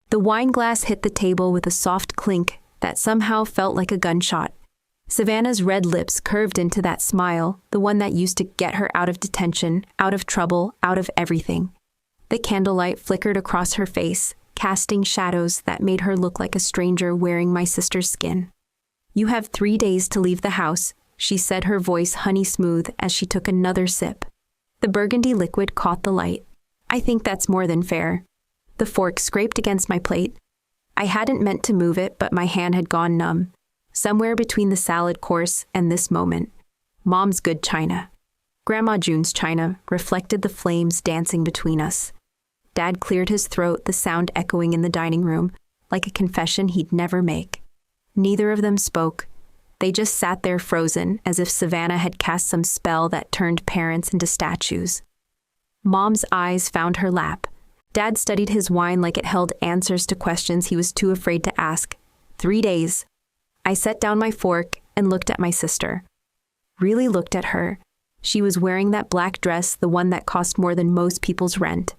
The wine glass hit the table with a soft clink that somehow felt like a gunshot. Savannah's red lips curved into that smile, the one that used to get her out of detention, out of trouble, out of everything. The candlelight flickered across her face, casting shadows that made her look like a stranger wearing my sister's skin. "You have 3 days to leave the house," she said, her voice honey smooth as she took another sip. The burgundy liquid caught the light. "I think that's more than fair." The fork scraped against my plate. I hadn't meant to move it, but my hand had gone numb. Somewhere between the salad course and this moment, Mom's good china, Grandma June's china, reflected the flames dancing between us. Dad cleared his throat, the sound echoing in the dining room, like a confession he'd never make. Neither of them spoke. They just sat there frozen, as if Savannah had cast some spell that turned parents into statues. Mom's eyes found her lap. Dad studied his wine like it held answers to questions he was too afraid to ask. 3 days. I set down my fork and looked at my sister. Really looked at her. She was wearing that black dress, the one that cost more than most people's rent.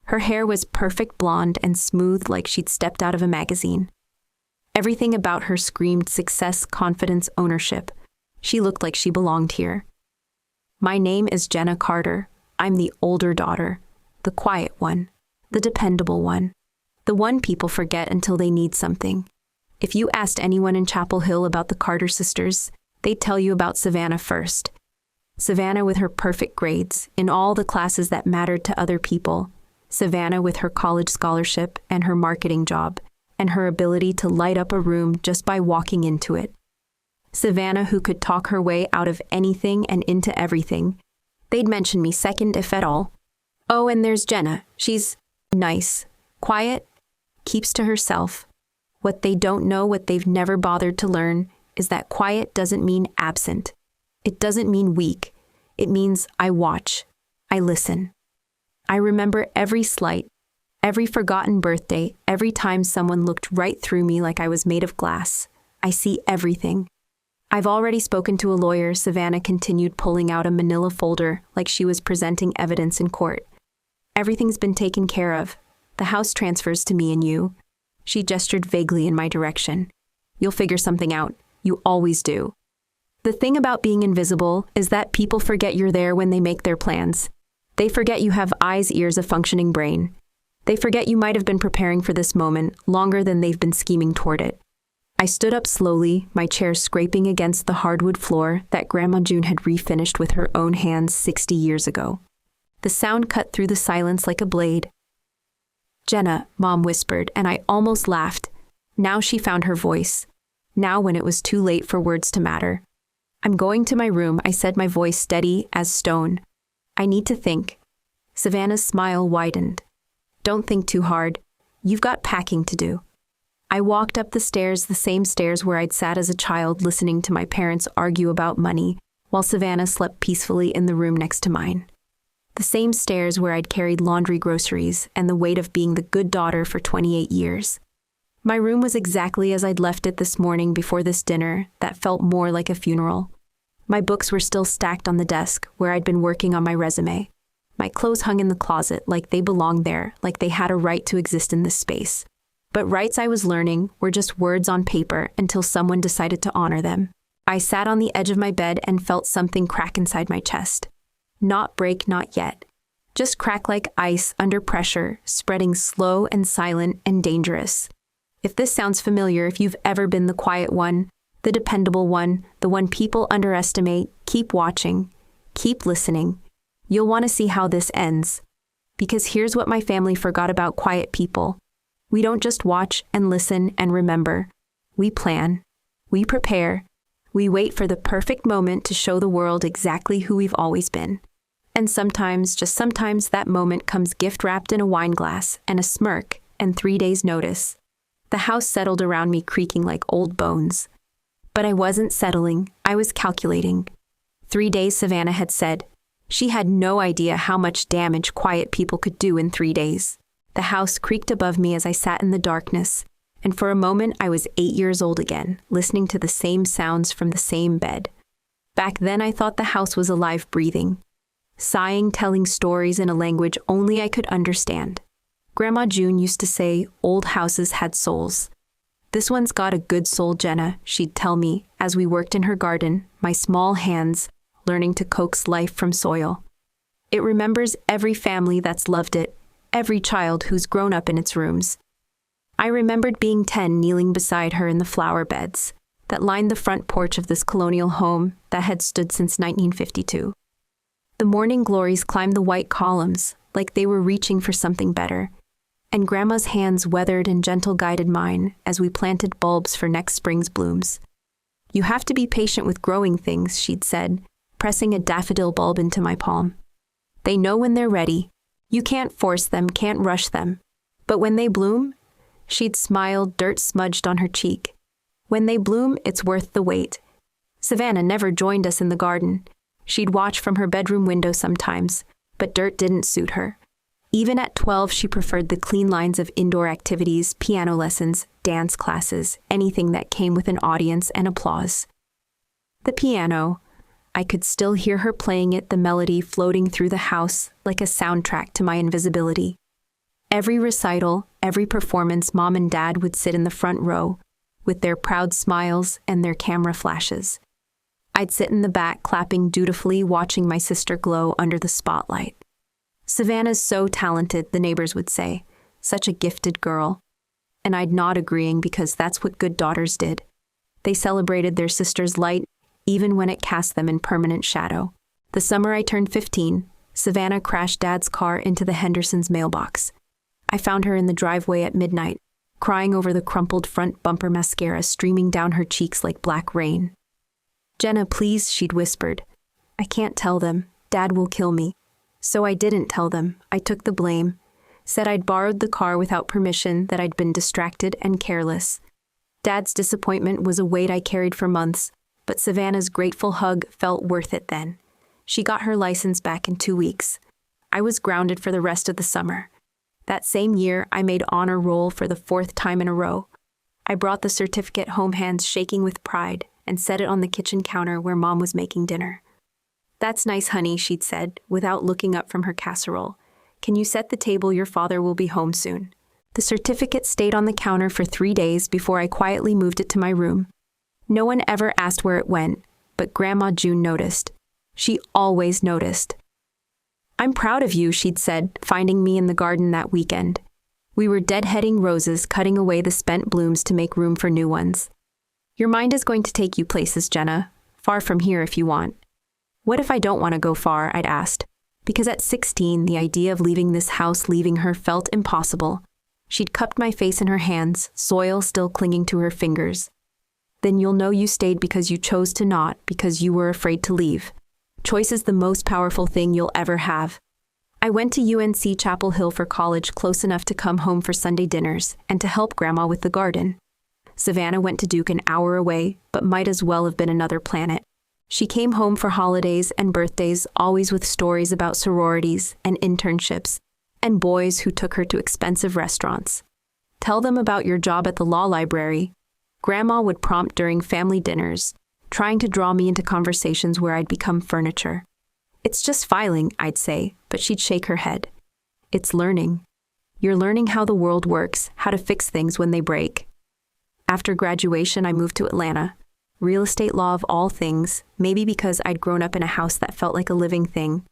Her hair was perfect blonde and smooth like she'd stepped out of a magazine. Everything about her screamed success, confidence, ownership. She looked like she belonged here. "My name is Jenna Carter. I'm the older daughter, the quiet one, the dependable one, the one people forget until they need something. If you asked anyone in Chapel Hill about the Carter sisters, they'd tell you about Savannah first. Savannah with her perfect grades in all the classes that mattered to other people. Savannah with her college scholarship and her marketing job, and her ability to light up a room just by walking into it. Savannah who could talk her way out of anything and into everything. They'd mention me second if at all. Oh, and there's Jenna. She's nice, quiet, keeps to herself. What they don't know, what they've never bothered to learn, is that quiet doesn't mean absent. It doesn't mean weak. It means I watch. I listen. I remember every slight, every forgotten birthday, every time someone looked right through me like I was made of glass. I see everything. I've already spoken to a lawyer," Savannah continued, pulling out a manila folder like she was presenting evidence in court. "Everything's been taken care of. The house transfers to me and you." She gestured vaguely in my direction. "You'll figure something out. You always do. The thing about being invisible is that people forget you're there when they make their plans. They forget you have eyes, ears, a functioning brain. They forget you might have been preparing for this moment longer than they've been scheming toward it." I stood up slowly, my chair scraping against the hardwood floor that Grandma June had refinished with her own hands 60 years ago. The sound cut through the silence like a blade. "Jenna," Mom whispered, and I almost laughed. Now she found her voice. Now when it was too late for words to matter. "I'm going to my room," I said, my voice steady as stone. "I need to think." Savannah's smile widened. "Don't think too hard. You've got packing to do." I walked up the stairs, the same stairs where I'd sat as a child listening to my parents argue about money, while Savannah slept peacefully in the room next to mine. The same stairs where I'd carried laundry, groceries, and the weight of being the good daughter for 28 years. My room was exactly as I'd left it this morning before this dinner that felt more like a funeral. My books were still stacked on the desk where I'd been working on my resume. My clothes hung in the closet like they belonged there, like they had a right to exist in this space. But rights, I was learning, were just words on paper until someone decided to honor them. I sat on the edge of my bed and felt something crack inside my chest. Not break, not yet. Just crack like ice under pressure, spreading slow and silent and dangerous. If this sounds familiar, if you've ever been the quiet one, the dependable one, the one people underestimate, keep watching, keep listening. You'll want to see how this ends. Because here's what my family forgot about quiet people. We don't just watch and listen and remember. We plan. We prepare. We wait for the perfect moment to show the world exactly who we've always been. And sometimes, just sometimes, that moment comes gift-wrapped in a wine glass and a smirk and 3 days' notice. The house settled around me, creaking like old bones. But I wasn't settling. I was calculating. 3 days, Savannah had said. She had no idea how much damage quiet people could do in 3 days. The house creaked above me as I sat in the darkness, and for a moment I was 8 years old again, listening to the same sounds from the same bed. Back then I thought the house was alive, breathing, sighing, telling stories in a language only I could understand. Grandma June used to say old houses had souls. "This one's got a good soul, Jenna," she'd tell me as we worked in her garden, my small hands learning to coax life from soil. "It remembers every family that's loved it, every child who's grown up in its rooms." I remembered being 10, kneeling beside her in the flower beds that lined the front porch of this colonial home that had stood since 1952. The morning glories climbed the white columns like they were reaching for something better, and Grandma's hands weathered and gentle guided mine as we planted bulbs for next spring's blooms. "You have to be patient with growing things," she'd said, pressing a daffodil bulb into my palm. "They know when they're ready. You can't force them, can't rush them. But when they bloom," she'd smile, dirt smudged on her cheek. "When they bloom, it's worth the wait." Savannah never joined us in the garden. She'd watch from her bedroom window sometimes, but dirt didn't suit her. Even at 12, she preferred the clean lines of indoor activities, piano lessons, dance classes, anything that came with an audience and applause. The piano. I could still hear her playing it, the melody floating through the house like a soundtrack to my invisibility. Every recital, every performance, Mom and Dad would sit in the front row with their proud smiles and their camera flashes. I'd sit in the back, clapping dutifully, watching my sister glow under the spotlight. "Savannah's so talented," the neighbors would say. "Such a gifted girl." And I'd nod, agreeing, because that's what good daughters did. They celebrated their sister's light, even when it cast them in permanent shadow. The summer I turned 15, Savannah crashed Dad's car into the Hendersons' mailbox. I found her in the driveway at midnight, crying over the crumpled front bumper, mascara streaming down her cheeks like black rain. "Jenna, please," she'd whispered. "I can't tell them. Dad will kill me." So I didn't tell them. I took the blame. Said I'd borrowed the car without permission, that I'd been distracted and careless. Dad's disappointment was a weight I carried for months, but Savannah's grateful hug felt worth it then. She got her license back in 2 weeks. I was grounded for the rest of the summer. That same year, I made honor roll for the 4th time in a row. I brought the certificate home, hands shaking with pride, and set it on the kitchen counter where Mom was making dinner. "That's nice, honey," she'd said, without looking up from her casserole. "Can you set the table? Your father will be home soon." The certificate stayed on the counter for 3 days before I quietly moved it to my room. No one ever asked where it went, but Grandma June noticed. She always noticed. "I'm proud of you," she'd said, finding me in the garden that weekend. We were deadheading roses, cutting away the spent blooms to make room for new ones. "Your mind is going to take you places, Jenna. Far from here if you want." "What if I don't want to go far?" I'd asked. Because at 16, the idea of leaving this house, leaving her, felt impossible. She'd cupped my face in her hands, soil still clinging to her fingers. "Then you'll know you stayed because you chose to, not because you were afraid to leave. Choice is the most powerful thing you'll ever have." I went to UNC Chapel Hill for college, close enough to come home for Sunday dinners and to help Grandma with the garden. Savannah went to Duke, an hour away, but might as well have been another planet. She came home for holidays and birthdays, always with stories about sororities and internships, and boys who took her to expensive restaurants. "Tell them about your job at the law library," Grandma would prompt during family dinners, trying to draw me into conversations where I'd become furniture. "It's just filing," I'd say, but she'd shake her head. "It's learning. You're learning how the world works, how to fix things when they break." After graduation, I moved to Atlanta. Real estate law of all things, maybe because I'd grown up in a house that felt like a living thing,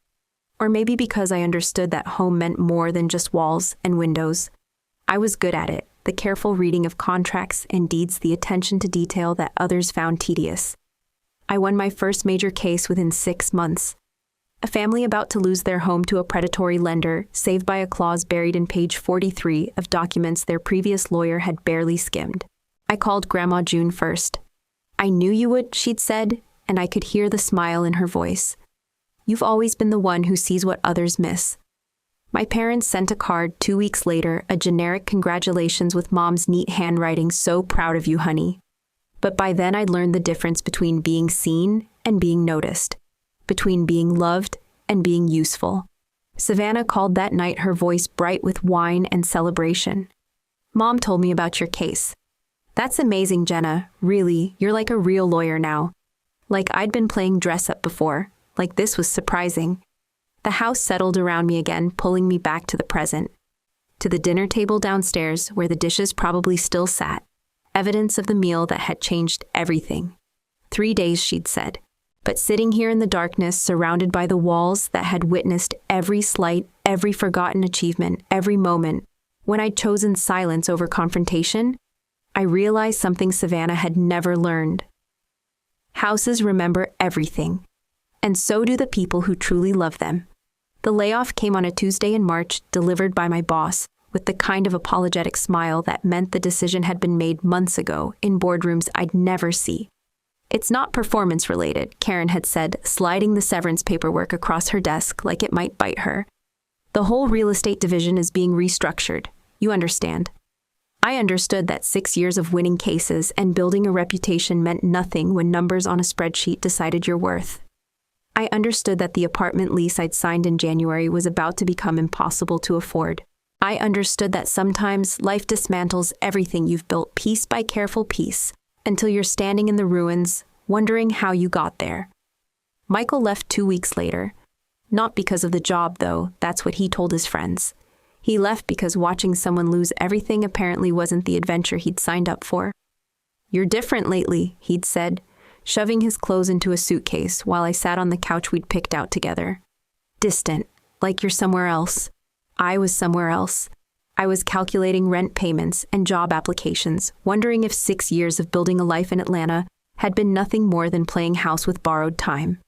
or maybe because I understood that home meant more than just walls and windows. I was good at it, the careful reading of contracts and deeds, the attention to detail that others found tedious. I won my first major case within 6 months. A family about to lose their home to a predatory lender, saved by a clause buried in page 43 of documents their previous lawyer had barely skimmed. I called Grandma June first. "I knew you would," she'd said, and I could hear the smile in her voice. "You've always been the one who sees what others miss." My parents sent a card 2 weeks later, a generic congratulations with Mom's neat handwriting, "So proud of you, honey." But by then I'd learned the difference between being seen and being noticed, between being loved and being useful. Savannah called that night, her voice bright with wine and celebration. "Mom told me about your case." "That's amazing, Jenna. Really, you're like a real lawyer now." Like I'd been playing dress-up before, like this was surprising. The house settled around me again, pulling me back to the present. to the dinner table downstairs where the dishes probably still sat, evidence of the meal that had changed everything. 3 days, she'd said. But sitting here in the darkness, surrounded by the walls that had witnessed every slight, every forgotten achievement, every moment, when I'd chosen silence over confrontation, I realized something Savannah had never learned. Houses remember everything, and so do the people who truly love them. The layoff came on a Tuesday in March, delivered by my boss, with the kind of apologetic smile that meant the decision had been made months ago in boardrooms I'd never see. "It's not performance-related," Karen had said, sliding the severance paperwork across her desk like it might bite her. "The whole real estate division is being restructured. You understand." I understood that 6 years of winning cases and building a reputation meant nothing when numbers on a spreadsheet decided your worth. I understood that the apartment lease I'd signed in January was about to become impossible to afford. I understood that sometimes life dismantles everything you've built piece by careful piece, until you're standing in the ruins, wondering how you got there. Michael left 2 weeks later. Not because of the job, though, that's what he told his friends. He left because watching someone lose everything apparently wasn't the adventure he'd signed up for. "You're different lately," he'd said, shoving his clothes into a suitcase while I sat on the couch we'd picked out together. "Distant, like you're somewhere else." I was somewhere else. I was calculating rent payments and job applications, wondering if 6 years of building a life in Atlanta had been nothing more than playing house with borrowed time.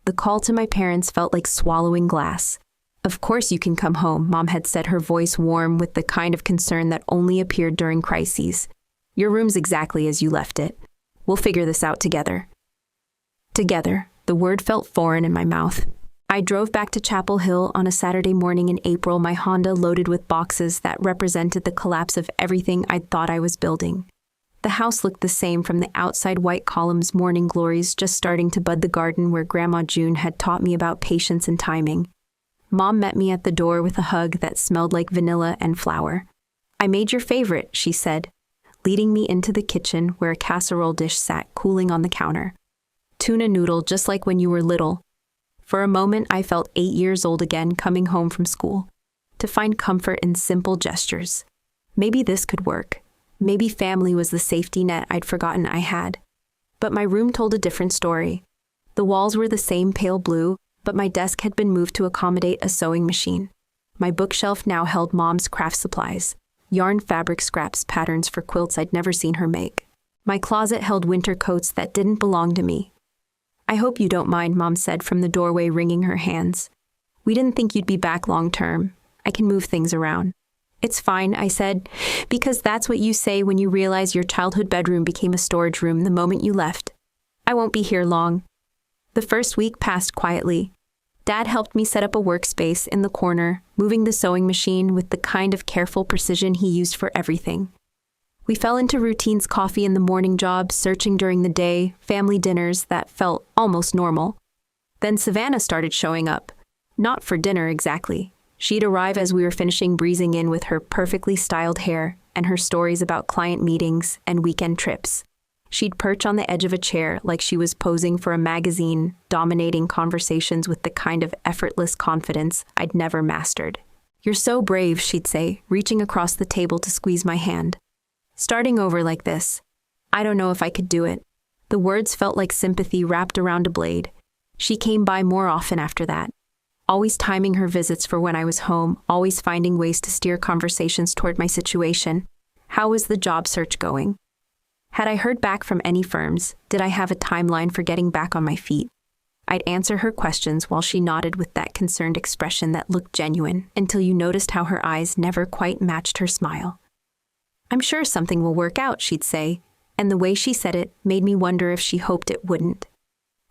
The call to my parents felt like swallowing glass. "Of course you can come home," Mom had said, her voice warm with the kind of concern that only appeared during crises. "Your room's exactly as you left it. We'll figure this out together." Together, the word felt foreign in my mouth. I drove back to Chapel Hill on a Saturday morning in April, my Honda loaded with boxes that represented the collapse of everything I'd thought I was building. The house looked the same from the outside, white columns, morning glories just starting to bud the garden where Grandma June had taught me about patience and timing. Mom met me at the door with a hug that smelled like vanilla and flour. "I made your favorite," she said, leading me into the kitchen where a casserole dish sat cooling on the counter. "Tuna noodle, just like when you were little." For a moment, I felt 8 years old again, coming home from school, to find comfort in simple gestures. Maybe this could work. Maybe family was the safety net I'd forgotten I had. But my room told a different story. The walls were the same pale blue, but my desk had been moved to accommodate a sewing machine. My bookshelf now held Mom's craft supplies, yarn, fabric scraps, patterns for quilts I'd never seen her make. My closet held winter coats that didn't belong to me. "I hope you don't mind," Mom said from the doorway, wringing her hands. "We didn't think you'd be back long term. I can move things around." "It's fine," I said, "because that's what you say when you realize your childhood bedroom became a storage room the moment you left. I won't be here long." The first week passed quietly. Dad helped me set up a workspace in the corner, moving the sewing machine with the kind of careful precision he used for everything. We fell into routines: coffee in the morning, jobs, searching during the day, family dinners that felt almost normal. Then Savannah started showing up. Not for dinner exactly. She'd arrive as we were finishing, breezing in with her perfectly styled hair and her stories about client meetings and weekend trips. She'd perch on the edge of a chair like she was posing for a magazine, dominating conversations with the kind of effortless confidence I'd never mastered. "You're so brave," she'd say, reaching across the table to squeeze my hand. "Starting over like this. I don't know if I could do it." The words felt like sympathy wrapped around a blade. She came by more often after that, always timing her visits for when I was home, always finding ways to steer conversations toward my situation. How was the job search going? Had I heard back from any firms? Did I have a timeline for getting back on my feet? I'd answer her questions while she nodded with that concerned expression that looked genuine, until you noticed how her eyes never quite matched her smile. "I'm sure something will work out," she'd say, and the way she said it made me wonder if she hoped it wouldn't.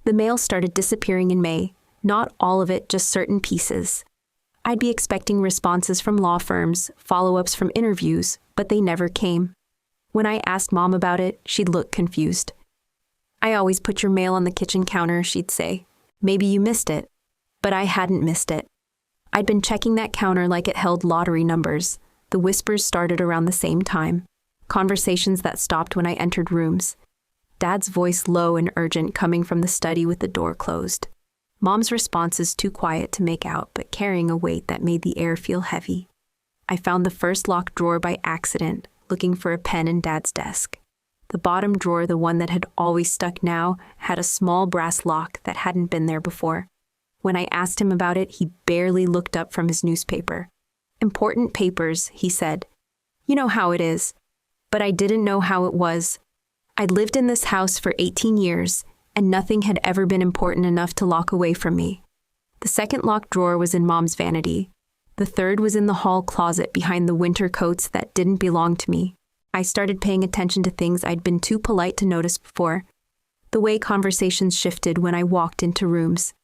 The mail started disappearing in May, not all of it, just certain pieces. I'd be expecting responses from law firms, follow-ups from interviews, but they never came. When I asked Mom about it, she'd look confused. "I always put your mail on the kitchen counter," she'd say. "Maybe you missed it." But I hadn't missed it. I'd been checking that counter like it held lottery numbers. The whispers started around the same time. Conversations that stopped when I entered rooms. Dad's voice low and urgent coming from the study with the door closed. Mom's responses too quiet to make out, but carrying a weight that made the air feel heavy. I found the first locked drawer by accident, looking for a pen in Dad's desk. The bottom drawer, the one that had always stuck now, had a small brass lock that hadn't been there before. When I asked him about it, he barely looked up from his newspaper. "Important papers," he said. "You know how it is." But I didn't know how it was. I'd lived in this house for 18 years, and nothing had ever been important enough to lock away from me. The second locked drawer was in Mom's vanity. The third was in the hall closet behind the winter coats that didn't belong to me. I started paying attention to things I'd been too polite to notice before. The way conversations shifted when I walked into rooms.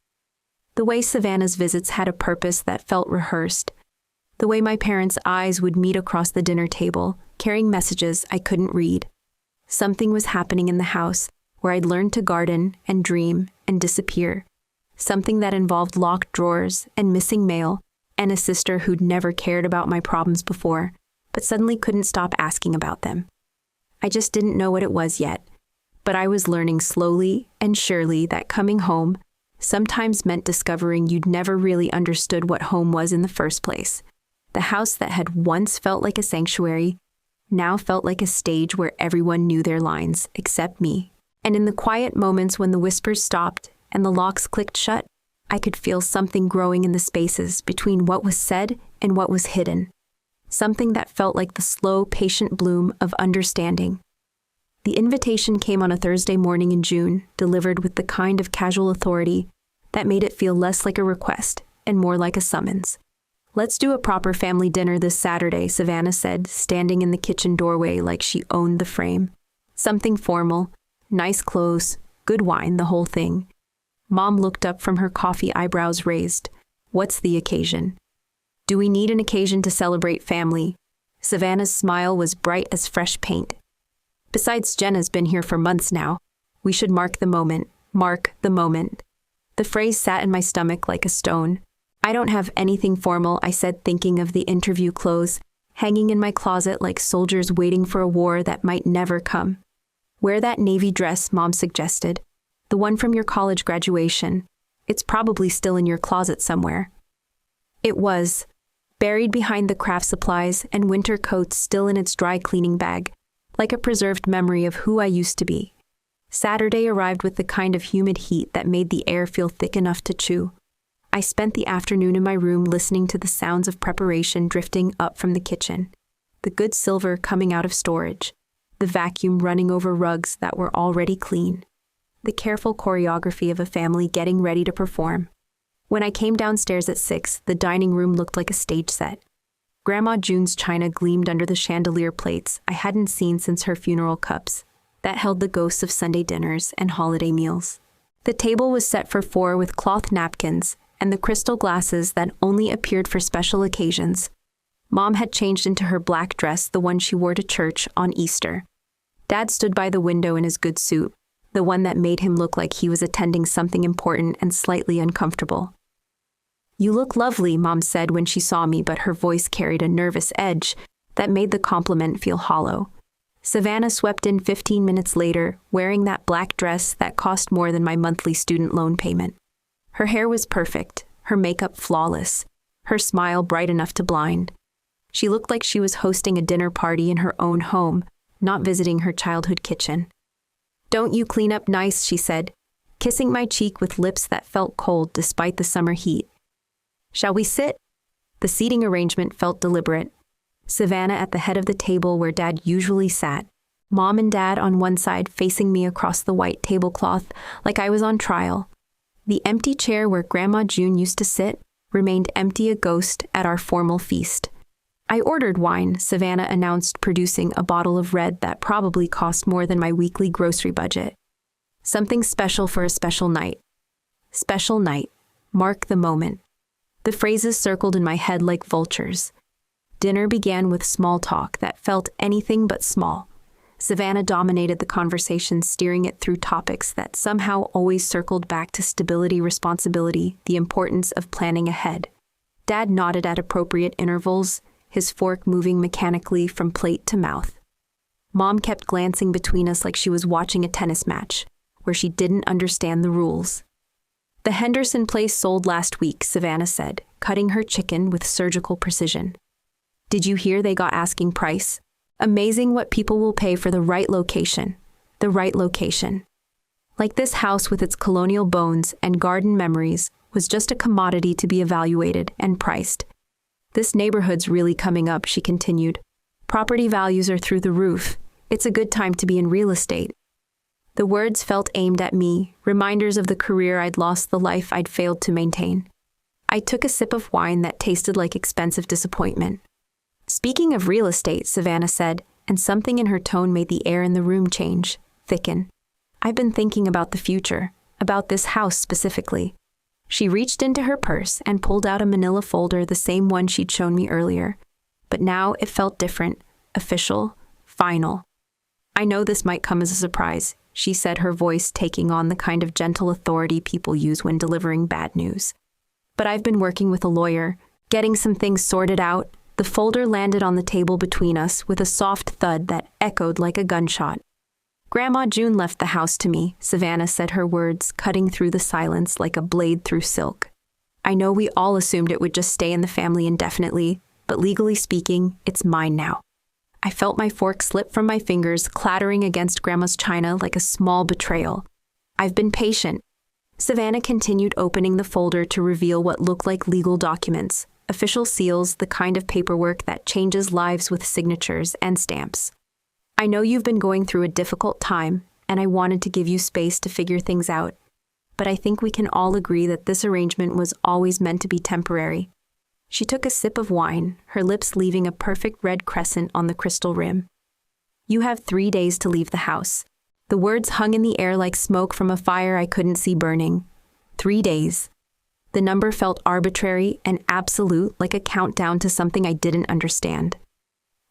The way Savannah's visits had a purpose that felt rehearsed. The way my parents' eyes would meet across the dinner table, carrying messages I couldn't read. Something was happening in the house where I'd learned to garden and dream and disappear. Something that involved locked drawers and missing mail and a sister who'd never cared about my problems before, but suddenly couldn't stop asking about them. I just didn't know what it was yet, but I was learning slowly and surely that coming home sometimes meant discovering you'd never really understood what home was in the first place. The house that had once felt like a sanctuary now felt like a stage where everyone knew their lines, except me. And in the quiet moments when the whispers stopped and the locks clicked shut, I could feel something growing in the spaces between what was said and what was hidden. Something that felt like the slow, patient bloom of understanding. The invitation came on a Thursday morning in June, delivered with the kind of casual authority that made it feel less like a request and more like a summons. "Let's do a proper family dinner this Saturday," Savannah said, standing in the kitchen doorway like she owned the frame. "Something formal, nice clothes, good wine, the whole thing." Mom looked up from her coffee, eyebrows raised. "What's the occasion?" "Do we need an occasion to celebrate family?" Savannah's smile was bright as fresh paint. "Besides, Jenna's been here for months now. We should mark the moment. Mark the moment." The phrase sat in my stomach like a stone. "I don't have anything formal," I said, thinking of the interview clothes, hanging in my closet like soldiers waiting for a war that might never come. "Wear that navy dress," Mom suggested. "The one from your college graduation. It's probably still in your closet somewhere." It was, buried behind the craft supplies and winter coats still in its dry cleaning bag, like a preserved memory of who I used to be. Saturday arrived with the kind of humid heat that made the air feel thick enough to chew. I spent the afternoon in my room listening to the sounds of preparation drifting up from the kitchen, the good silver coming out of storage, the vacuum running over rugs that were already clean, the careful choreography of a family getting ready to perform. When I came downstairs at 6, the dining room looked like a stage set. Grandma June's china gleamed under the chandelier plates I hadn't seen since her funeral cups that held the ghosts of Sunday dinners and holiday meals. The table was set for 4 with cloth napkins and the crystal glasses that only appeared for special occasions. Mom had changed into her black dress, the one she wore to church on Easter. Dad stood by the window in his good suit, the one that made him look like he was attending something important and slightly uncomfortable. "You look lovely," Mom said when she saw me, but her voice carried a nervous edge that made the compliment feel hollow. Savannah swept in 15 minutes later, wearing that black dress that cost more than my monthly student loan payment. Her hair was perfect, her makeup flawless, her smile bright enough to blind. She looked like she was hosting a dinner party in her own home, not visiting her childhood kitchen. "Don't you clean up nice," she said, kissing my cheek with lips that felt cold despite the summer heat. "Shall we sit?" The seating arrangement felt deliberate. Savannah at the head of the table where Dad usually sat, Mom and Dad on one side facing me across the white tablecloth like I was on trial. The empty chair where Grandma June used to sit remained empty, a ghost at our formal feast. "I ordered wine," Savannah announced, producing a bottle of red that probably cost more than my weekly grocery budget. "Something special for a special night." Special night. Mark the moment. The phrases circled in my head like vultures. Dinner began with small talk that felt anything but small. Savannah dominated the conversation, steering it through topics that somehow always circled back to stability, responsibility, the importance of planning ahead. Dad nodded at appropriate intervals, his fork moving mechanically from plate to mouth. Mom kept glancing between us like she was watching a tennis match, where she didn't understand the rules. "The Henderson place sold last week," Savannah said, cutting her chicken with surgical precision. Did you hear they got asking price? Amazing what people will pay for the right location. The right location. Like this house with its colonial bones and garden memories was just a commodity to be evaluated and priced. This neighborhood's really coming up, she continued. Property values are through the roof. It's a good time to be in real estate. The words felt aimed at me, reminders of the career I'd lost, the life I'd failed to maintain. I took a sip of wine that tasted like expensive disappointment. Speaking of real estate, Savannah said, and something in her tone made the air in the room change, thicken. I've been thinking about the future, about this house specifically. She reached into her purse and pulled out a manila folder, the same one she'd shown me earlier. But now it felt different, official, final. I know this might come as a surprise, she said, her voice taking on the kind of gentle authority people use when delivering bad news. But I've been working with a lawyer, getting some things sorted out. The folder landed on the table between us with a soft thud that echoed like a gunshot. Grandma June left the house to me, Savannah said, her words cutting through the silence like a blade through silk. I know we all assumed it would just stay in the family indefinitely, but legally speaking, it's mine now. I felt my fork slip from my fingers, clattering against Grandma's china like a small betrayal. I've been patient. Savannah continued, opening the folder to reveal what looked like legal documents, official seals, the kind of paperwork that changes lives with signatures and stamps. I know you've been going through a difficult time, and I wanted to give you space to figure things out. But I think we can all agree that this arrangement was always meant to be temporary. She took a sip of wine, her lips leaving a perfect red crescent on the crystal rim. You have 3 days to leave the house. The words hung in the air like smoke from a fire I couldn't see burning. 3 days. The number felt arbitrary and absolute, like a countdown to something I didn't understand.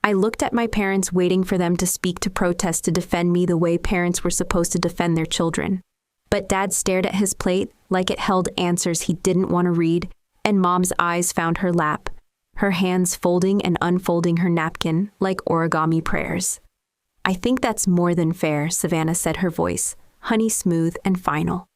I looked at my parents, waiting for them to speak, to protest, to defend me the way parents were supposed to defend their children. But Dad stared at his plate like it held answers he didn't want to read, and Mom's eyes found her lap, her hands folding and unfolding her napkin like origami prayers. I think that's more than fair, Savannah said, her voice honey smooth and final.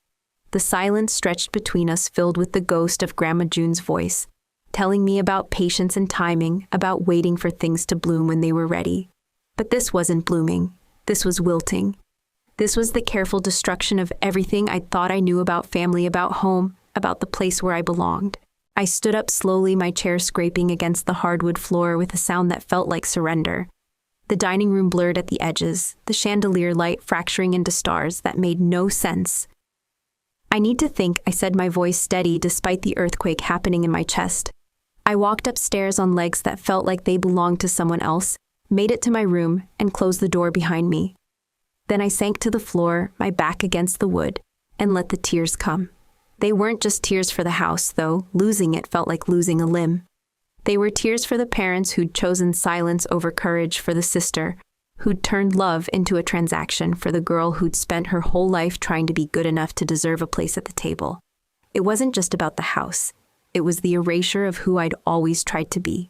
The silence stretched between us, filled with the ghost of Grandma June's voice, telling me about patience and timing, about waiting for things to bloom when they were ready. But this wasn't blooming. This was wilting. This was the careful destruction of everything I'd thought I knew about family, about home, about the place where I belonged. I stood up slowly, my chair scraping against the hardwood floor with a sound that felt like surrender. The dining room blurred at the edges, the chandelier light fracturing into stars that made no sense. I need to think, I said, my voice steady despite the earthquake happening in my chest. I walked upstairs on legs that felt like they belonged to someone else, made it to my room, and closed the door behind me. Then I sank to the floor, my back against the wood, and let the tears come. They weren't just tears for the house, though. Losing it felt like losing a limb. They were tears for the parents who'd chosen silence over courage, for the sister who'd turned love into a transaction, for the girl who'd spent her whole life trying to be good enough to deserve a place at the table. It wasn't just about the house. It was the erasure of who I'd always tried to be.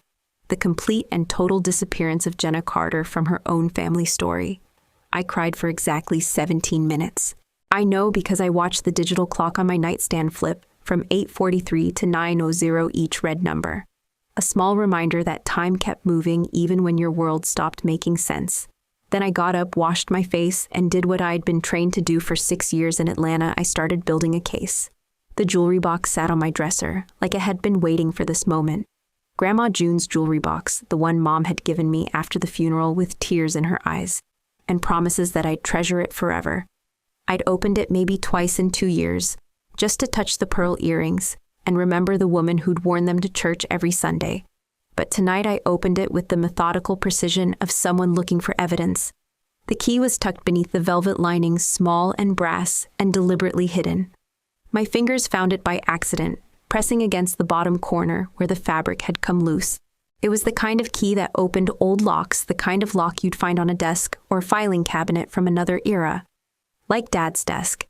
The complete and total disappearance of Jenna Carter from her own family story. I cried for exactly 17 minutes. I know because I watched the digital clock on my nightstand flip from 8:43 to 9:00, each red number. A small reminder that time kept moving even when your world stopped making sense. Then I got up, washed my face, and did what I'd been trained to do for 6 years in Atlanta. I started building a case. The jewelry box sat on my dresser, like it had been waiting for this moment. Grandma June's jewelry box, the one Mom had given me after the funeral, with tears in her eyes, and promises that I'd treasure it forever. I'd opened it maybe twice in 2 years, just to touch the pearl earrings, and remember the woman who'd worn them to church every Sunday. But tonight I opened it with the methodical precision of someone looking for evidence. The key was tucked beneath the velvet lining, small and brass and deliberately hidden. My fingers found it by accident, pressing against the bottom corner where the fabric had come loose. It was the kind of key that opened old locks, the kind of lock you'd find on a desk or filing cabinet from another era. Like Dad's desk.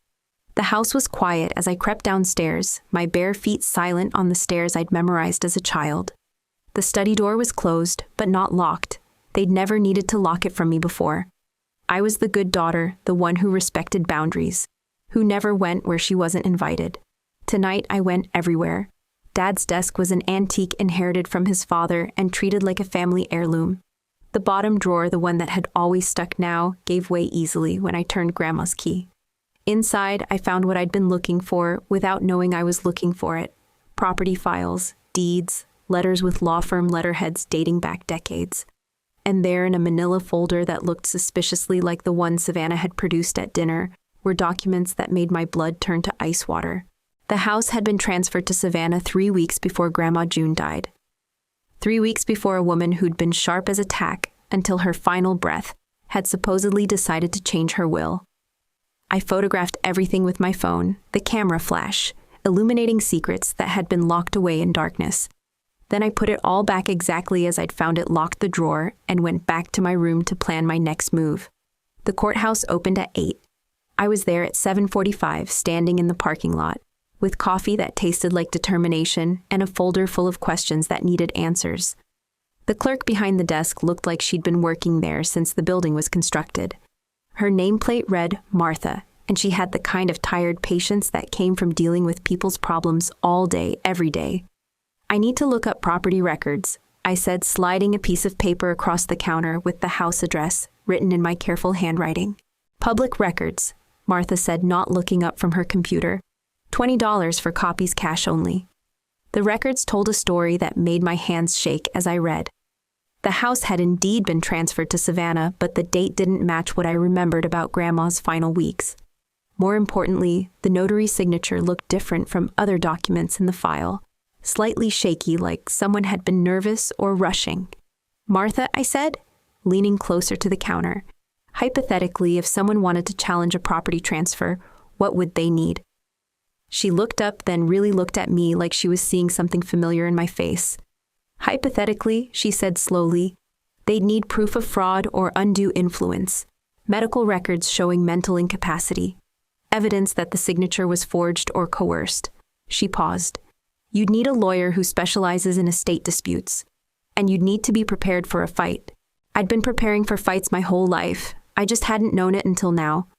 The house was quiet as I crept downstairs, my bare feet silent on the stairs I'd memorized as a child. The study door was closed, but not locked. They'd never needed to lock it from me before. I was the good daughter, the one who respected boundaries, who never went where she wasn't invited. Tonight I went everywhere. Dad's desk was an antique inherited from his father and treated like a family heirloom. The bottom drawer, the one that had always stuck now, gave way easily when I turned Grandma's key. Inside, I found what I'd been looking for without knowing I was looking for it. Property files, deeds, letters with law firm letterheads dating back decades. And there, in a manila folder that looked suspiciously like the one Savannah had produced at dinner, were documents that made my blood turn to ice water. The house had been transferred to Savannah 3 weeks before Grandma June died. 3 weeks before a woman who'd been sharp as a tack until her final breath had supposedly decided to change her will. I photographed everything with my phone, the camera flash, illuminating secrets that had been locked away in darkness. Then I put it all back exactly as I'd found it locked the drawer and went back to my room to plan my next move. The courthouse opened at 8. I was there at 7:45, standing in the parking lot, with coffee that tasted like determination and a folder full of questions that needed answers. The clerk behind the desk looked like she'd been working there since the building was constructed. Her nameplate read Martha, and she had the kind of tired patience that came from dealing with people's problems all day, every day. "I need to look up property records," I said, sliding a piece of paper across the counter with the house address written in my careful handwriting. "Public records," Martha said, not looking up from her computer. $20 for copies, cash only. The records told a story that made my hands shake as I read. The house had indeed been transferred to Savannah, but the date didn't match what I remembered about Grandma's final weeks. More importantly, the notary's signature looked different from other documents in the file, slightly shaky, like someone had been nervous or rushing. "Martha," I said, leaning closer to the counter. "Hypothetically, if someone wanted to challenge a property transfer, what would they need?" She looked up, then really looked at me like she was seeing something familiar in my face. "Hypothetically," she said slowly, "they'd need proof of fraud or undue influence, medical records showing mental incapacity, evidence that the signature was forged or coerced." She paused. "You'd need a lawyer who specializes in estate disputes, and you'd need to be prepared for a fight." I'd been preparing for fights my whole life. I just hadn't known it until now.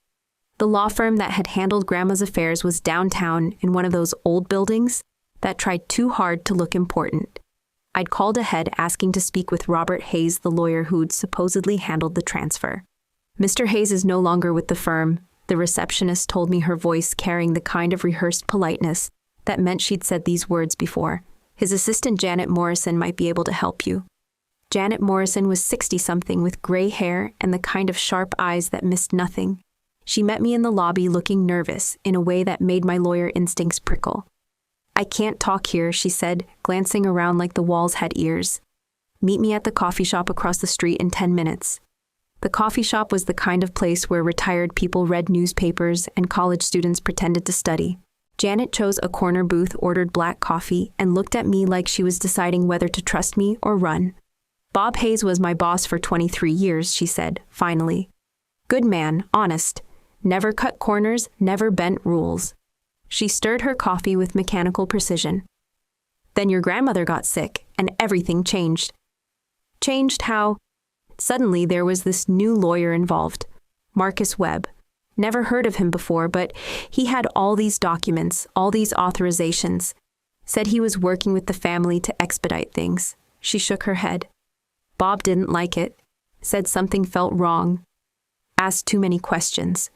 The law firm that had handled Grandma's affairs was downtown in one of those old buildings that tried too hard to look important. I'd called ahead asking to speak with Robert Hayes, the lawyer who'd supposedly handled the transfer. "Mr. Hayes is no longer with the firm," the receptionist told me, her voice carrying the kind of rehearsed politeness that meant she'd said these words before. "His assistant Janet Morrison might be able to help you." Janet Morrison was 60-something with gray hair and the kind of sharp eyes that missed nothing. She met me in the lobby looking nervous in a way that made my lawyer instincts prickle. "I can't talk here," she said, glancing around like the walls had ears. "Meet me at the coffee shop across the street in 10 minutes. The coffee shop was the kind of place where retired people read newspapers and college students pretended to study. Janet chose a corner booth, ordered black coffee, and looked at me like she was deciding whether to trust me or run. "Bob Hayes was my boss for 23 years, she said, finally. "Good man, honest. Never cut corners, never bent rules." She stirred her coffee with mechanical precision. "Then your grandmother got sick, and everything changed." "Changed how?" Suddenly there was this new lawyer involved, Marcus Webb. Never heard of him before, but he had all these documents, all these authorizations. Said he was working with the family to expedite things. She shook her head. Bob didn't like it. Said something felt wrong. Asked too many questions.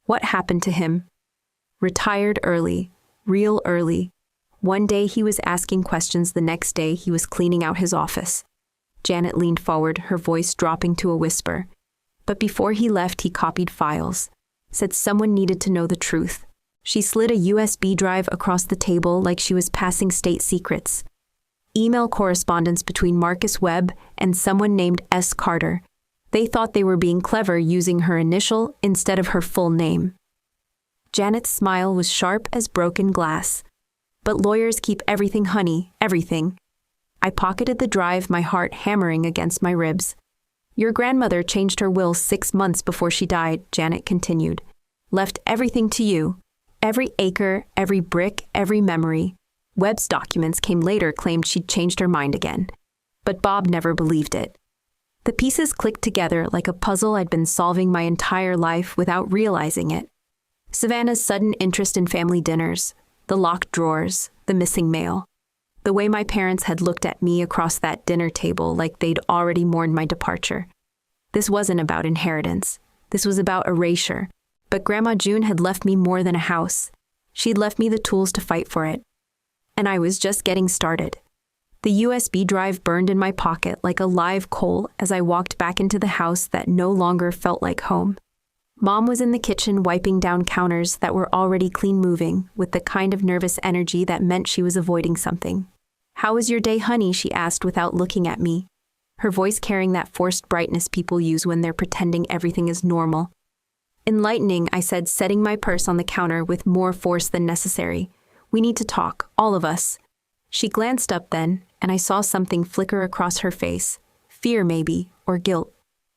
What happened to him? Retired early, real early. One day he was asking questions, the next day he was cleaning out his office. Janet leaned forward, her voice dropping to a whisper. But before he left, he copied files. Said someone needed to know the truth. She slid a USB drive across the table like she was passing state secrets. Email correspondence between Marcus Webb and someone named S. Carter. They thought they were being clever using her initial instead of her full name. Janet's smile was sharp as broken glass. But lawyers keep everything, honey, everything. I pocketed the drive, my heart hammering against my ribs. Your grandmother changed her will 6 months before she died, Janet continued. Left everything to you. Every acre, every brick, every memory. Webb's documents came later, claimed she'd changed her mind again. But Bob never believed it. The pieces clicked together like a puzzle I'd been solving my entire life without realizing it. Savannah's sudden interest in family dinners, the locked drawers, the missing mail. The way my parents had looked at me across that dinner table like they'd already mourned my departure. This wasn't about inheritance. This was about erasure. But Grandma June had left me more than a house. She'd left me the tools to fight for it. And I was just getting started. The USB drive burned in my pocket like a live coal as I walked back into the house that no longer felt like home. Mom was in the kitchen wiping down counters that were already clean moving with the kind of nervous energy that meant she was avoiding something. "How was your day, honey?" she asked without looking at me, her voice carrying that forced brightness people use when they're pretending everything is normal. "Enlightening," I said, setting my purse on the counter with more force than necessary. "We need to talk, all of us." She glanced up then, and I saw something flicker across her face. Fear, maybe, or guilt,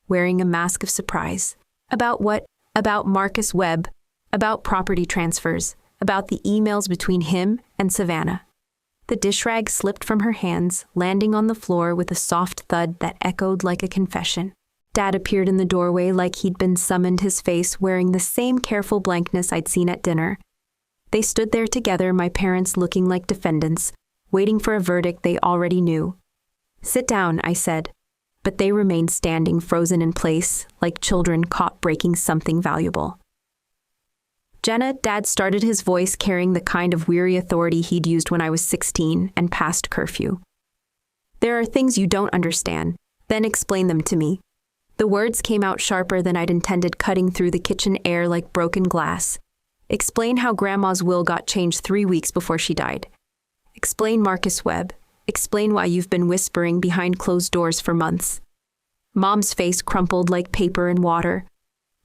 wearing a mask of surprise. About what? About Marcus Webb, about property transfers, about the emails between him and Savannah. The dish rag slipped from her hands, landing on the floor with a soft thud that echoed like a confession. Dad appeared in the doorway like he'd been summoned, his face wearing the same careful blankness I'd seen at dinner. They stood there together, my parents looking like defendants, waiting for a verdict they already knew. "Sit down," I said, but they remained standing, frozen in place, like children caught breaking something valuable. "Jenna," Dad started, his voice carrying the kind of weary authority he'd used when I was 16 and past curfew. "There are things you don't understand, then explain them to me." The words came out sharper than I'd intended, cutting through the kitchen air like broken glass. "Explain how Grandma's will got changed 3 weeks before she died. Explain Marcus Webb. Explain why you've been whispering behind closed doors for months." Mom's face crumpled like paper in water.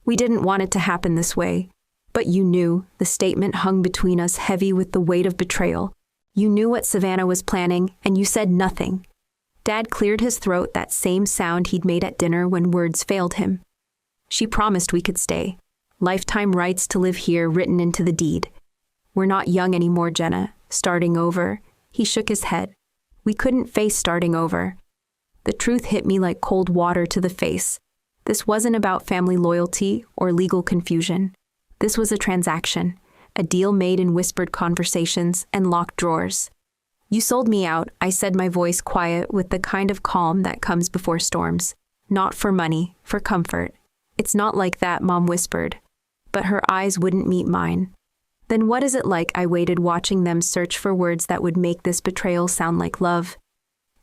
"We didn't want it to happen this way. But you knew," the statement hung between us, heavy with the weight of betrayal. "You knew what Savannah was planning, and you said nothing." Dad cleared his throat, that same sound he'd made at dinner when words failed him. "She promised we could stay. Lifetime rights to live here written into the deed. We're not young anymore, Jenna. Starting over." He shook his head. "We couldn't face starting over." The truth hit me like cold water to the face. This wasn't about family loyalty or legal confusion. This was a transaction, a deal made in whispered conversations and locked drawers. "You sold me out," I said, my voice quiet with the kind of calm that comes before storms. "Not for money, for comfort." "It's not like that," Mom whispered. But her eyes wouldn't meet mine. "Then what is it like?" I waited, watching them search for words that would make this betrayal sound like love.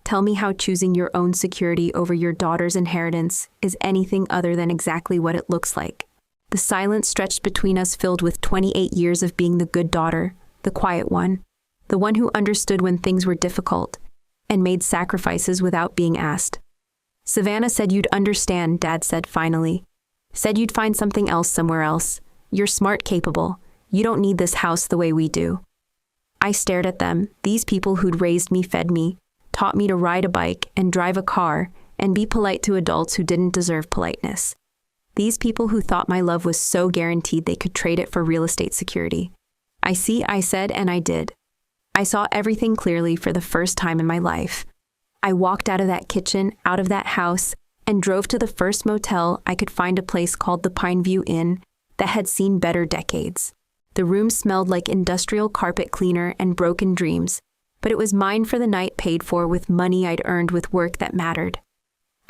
"Tell me how choosing your own security over your daughter's inheritance is anything other than exactly what it looks like." The silence stretched between us, filled with 28 years of being the good daughter, the quiet one, the one who understood when things were difficult, and made sacrifices without being asked. "Savannah said you'd understand," Dad said finally. "Said you'd find something else somewhere else. You're smart, capable. You don't need this house the way we do." I stared at them, these people who'd raised me, fed me, taught me to ride a bike and drive a car and be polite to adults who didn't deserve politeness. These people who thought my love was so guaranteed they could trade it for real estate security. "I see," I said, and I did. I saw everything clearly for the first time in my life. I walked out of that kitchen, out of that house, and drove to the first motel I could find, a place called the Pineview Inn that had seen better decades. The room smelled like industrial carpet cleaner and broken dreams, but it was mine for the night, paid for with money I'd earned with work that mattered.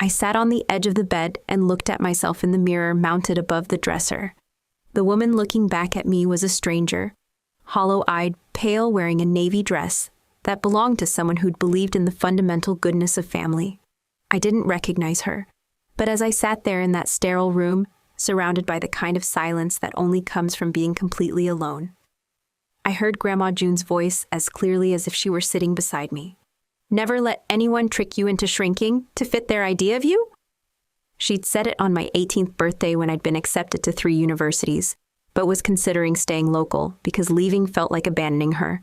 I sat on the edge of the bed and looked at myself in the mirror mounted above the dresser. The woman looking back at me was a stranger, hollow-eyed, pale, wearing a navy dress that belonged to someone who'd believed in the fundamental goodness of family. I didn't recognize her, but as I sat there in that sterile room, surrounded by the kind of silence that only comes from being completely alone, I heard Grandma June's voice as clearly as if she were sitting beside me. "Never let anyone trick you into shrinking to fit their idea of you?" She'd said it on my 18th birthday when I'd been accepted to 3 universities, but was considering staying local because leaving felt like abandoning her.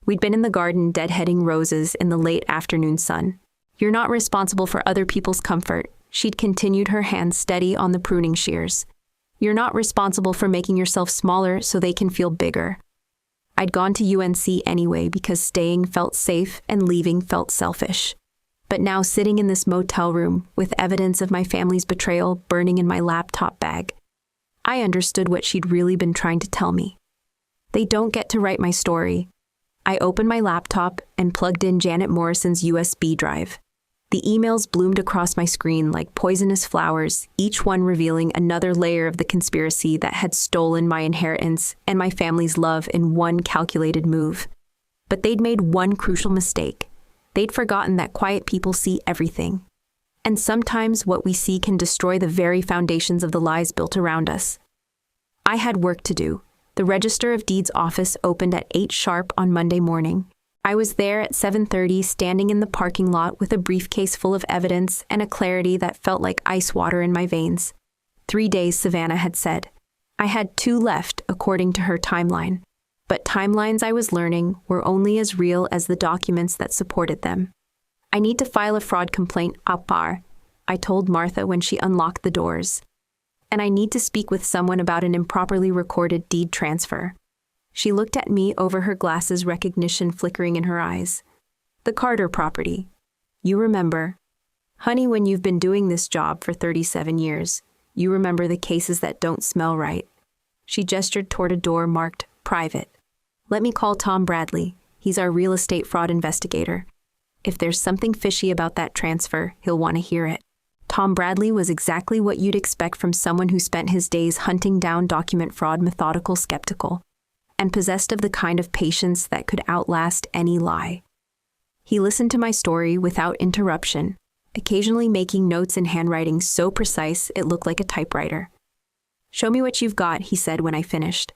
We'd been in the garden deadheading roses in the late afternoon sun. "You're not responsible for other people's comfort," she'd continued, her hand steady on the pruning shears. "You're not responsible for making yourself smaller so they can feel bigger." I'd gone to UNC anyway because staying felt safe and leaving felt selfish. But now, sitting in this motel room with evidence of my family's betrayal burning in my laptop bag, I understood what she'd really been trying to tell me. They don't get to write my story. I opened my laptop and plugged in Janet Morrison's USB drive. The emails bloomed across my screen like poisonous flowers, each one revealing another layer of the conspiracy that had stolen my inheritance and my family's love in one calculated move. But they'd made one crucial mistake. They'd forgotten that quiet people see everything. And sometimes what we see can destroy the very foundations of the lies built around us. I had work to do. The Register of Deeds office opened at 8 sharp on Monday morning. I was there at 7:30, standing in the parking lot with a briefcase full of evidence and a clarity that felt like ice water in my veins. 3 days, Savannah had said. I had 2 left, according to her timeline. But timelines, I was learning, were only as real as the documents that supported them. I need to file a fraud complaint, Apar, I told Martha when she unlocked the doors. And I need to speak with someone about an improperly recorded deed transfer. She looked at me over her glasses, recognition flickering in her eyes. The Carter property. You remember. Honey, when you've been doing this job for 37 years, you remember the cases that don't smell right. She gestured toward a door marked private. Let me call Tom Bradley. He's our real estate fraud investigator. If there's something fishy about that transfer, he'll want to hear it. Tom Bradley was exactly what you'd expect from someone who spent his days hunting down document fraud, methodical, skeptical, and possessed of the kind of patience that could outlast any lie. He listened to my story without interruption, occasionally making notes in handwriting so precise it looked like a typewriter. Show me what you've got, he said when I finished.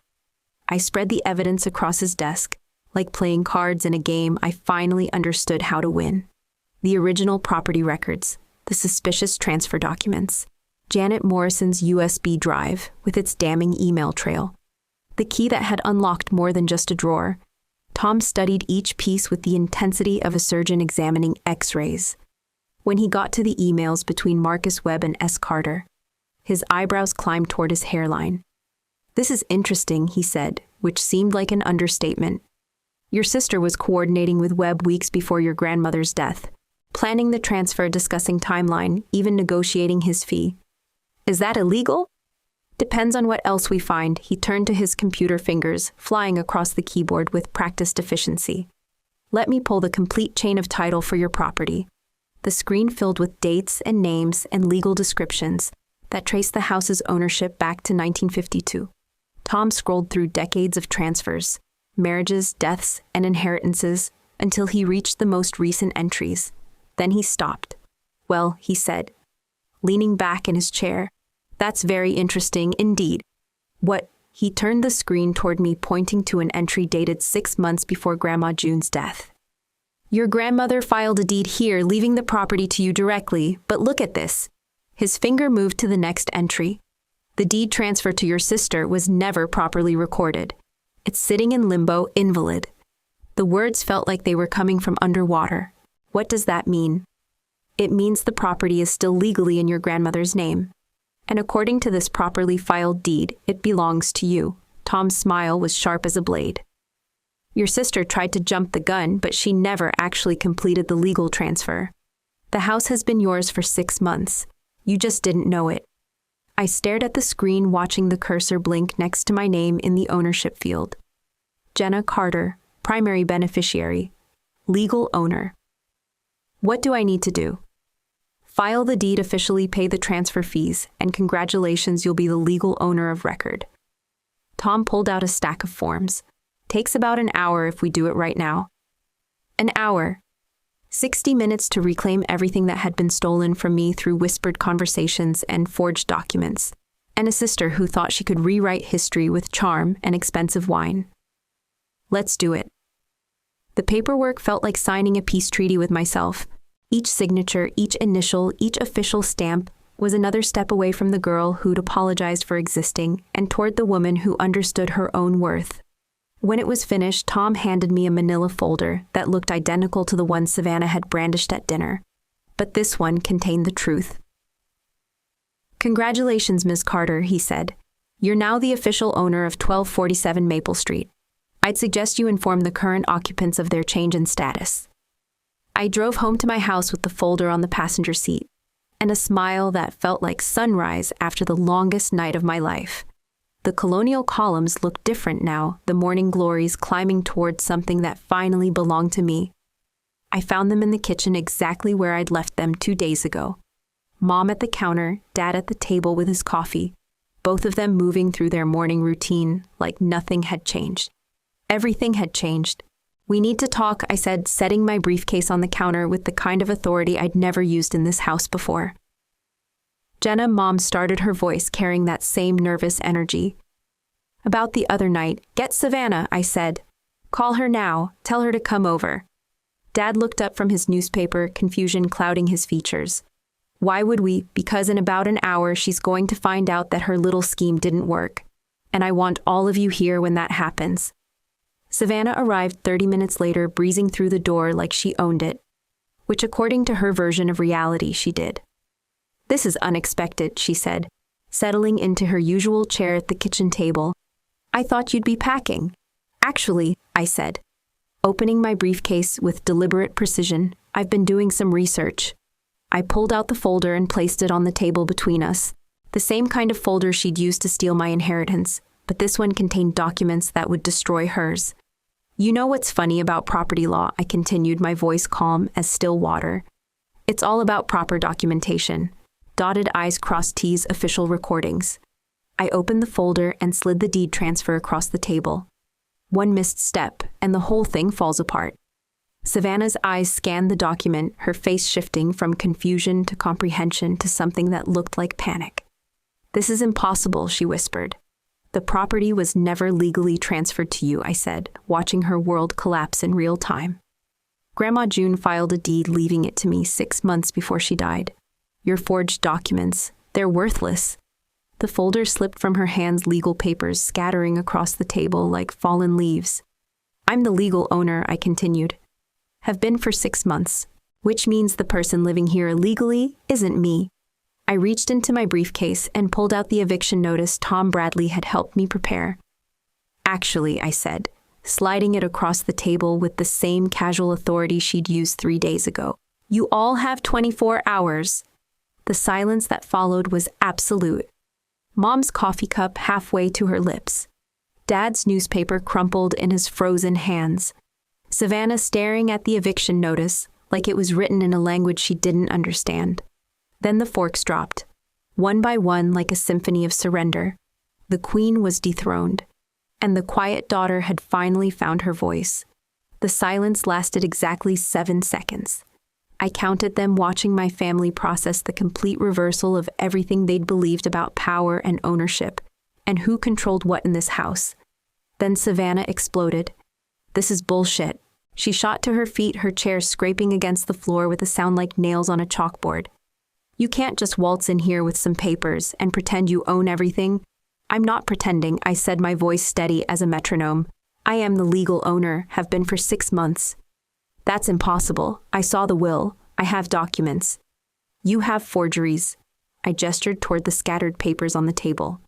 I spread the evidence across his desk. Like playing cards in a game, I finally understood how to win. The original property records, the suspicious transfer documents, Janet Morrison's USB drive with its damning email trail, the key that had unlocked more than just a drawer. Tom studied each piece with the intensity of a surgeon examining X-rays. When he got to the emails between Marcus Webb and S. Carter, his eyebrows climbed toward his hairline. This is interesting, he said, which seemed like an understatement. Your sister was coordinating with Webb weeks before your grandmother's death, planning the transfer, discussing timeline, even negotiating his fee. Is that illegal? Depends on what else we find. He turned to his computer, fingers flying across the keyboard with practiced efficiency. Let me pull the complete chain of title for your property. The screen filled with dates and names and legal descriptions that traced the house's ownership back to 1952. Tom scrolled through decades of transfers, marriages, deaths, and inheritances until he reached the most recent entries. Then he stopped. Well, he said, leaning back in his chair, that's very interesting indeed. What? He turned the screen toward me, pointing to an entry dated 6 months before Grandma June's death. Your grandmother filed a deed here, leaving the property to you directly, but look at this. His finger moved to the next entry. The deed transfer to your sister was never properly recorded. It's sitting in limbo, invalid. The words felt like they were coming from underwater. What does that mean? It means the property is still legally in your grandmother's name. And according to this properly filed deed, it belongs to you. Tom's smile was sharp as a blade. Your sister tried to jump the gun, but she never actually completed the legal transfer. The house has been yours for 6 months. You just didn't know it. I stared at the screen, watching the cursor blink next to my name in the ownership field. Jenna Carter, primary beneficiary, legal owner. What do I need to do? File the deed, officially pay the transfer fees, and congratulations, you'll be the legal owner of record. Tom pulled out a stack of forms. Takes about an hour if we do it right now. An hour. 60 minutes to reclaim everything that had been stolen from me through whispered conversations and forged documents, and a sister who thought she could rewrite history with charm and expensive wine. Let's do it. The paperwork felt like signing a peace treaty with myself. Each signature, each initial, each official stamp was another step away from the girl who'd apologized for existing and toward the woman who understood her own worth. When it was finished, Tom handed me a manila folder that looked identical to the one Savannah had brandished at dinner. But this one contained the truth. Congratulations, Ms. Carter, he said. You're now the official owner of 1247 Maple Street. I'd suggest you inform the current occupants of their change in status. I drove home to my house with the folder on the passenger seat, and a smile that felt like sunrise after the longest night of my life. The colonial columns looked different now, the morning glories climbing towards something that finally belonged to me. I found them in the kitchen exactly where I'd left them 2 days ago. Mom at the counter, Dad at the table with his coffee, both of them moving through their morning routine like nothing had changed. Everything had changed. "We need to talk," I said, setting my briefcase on the counter with the kind of authority I'd never used in this house before. Jenna, Mom started her voice carrying that same nervous energy. "About the other night, get Savannah," I said. "Call her now, tell her to come over." Dad looked up from his newspaper, confusion clouding his features. "Why would we? Because in about an hour she's going to find out that her little scheme didn't work. And I want all of you here when that happens." Savannah arrived 30 minutes later, breezing through the door like she owned it, which according to her version of reality she did. "This is unexpected," she said, settling into her usual chair at the kitchen table. "I thought you'd be packing." "Actually," I said, opening my briefcase with deliberate precision, "I've been doing some research." I pulled out the folder and placed it on the table between us, the same kind of folder she'd used to steal my inheritance, but this one contained documents that would destroy hers. "You know what's funny about property law?" I continued, my voice calm as still water. "It's all about proper documentation. Dotted I's crossed T's official recordings." I opened the folder and slid the deed transfer across the table. One missed step, and the whole thing falls apart. Savannah's eyes scanned the document, her face shifting from confusion to comprehension to something that looked like panic. "This is impossible," she whispered. "The property was never legally transferred to you," I said, watching her world collapse in real time. "Grandma June filed a deed leaving it to me 6 months before she died. Your forged documents, they're worthless." The folder slipped from her hands, legal papers scattering across the table like fallen leaves. "I'm the legal owner," I continued. "Have been for 6 months, which means the person living here illegally isn't me." I reached into my briefcase and pulled out the eviction notice Tom Bradley had helped me prepare. "Actually," I said, sliding it across the table with the same casual authority she'd used 3 days ago, "you all have 24 hours. The silence that followed was absolute. Mom's coffee cup halfway to her lips. Dad's newspaper crumpled in his frozen hands. Savannah staring at the eviction notice like it was written in a language she didn't understand. Then the forks dropped, one by one like a symphony of surrender. The queen was dethroned, and the quiet daughter had finally found her voice. The silence lasted exactly 7 seconds. I counted them, watching my family process the complete reversal of everything they'd believed about power and ownership, and who controlled what in this house. Then Savannah exploded. "This is bullshit." She shot to her feet, her chair scraping against the floor with a sound like nails on a chalkboard. "You can't just waltz in here with some papers and pretend you own everything." "I'm not pretending," I said, my voice steady as a metronome. "I am the legal owner, have been for 6 months." "That's impossible. I saw the will. I have documents." "You have forgeries." I gestured toward the scattered papers on the table.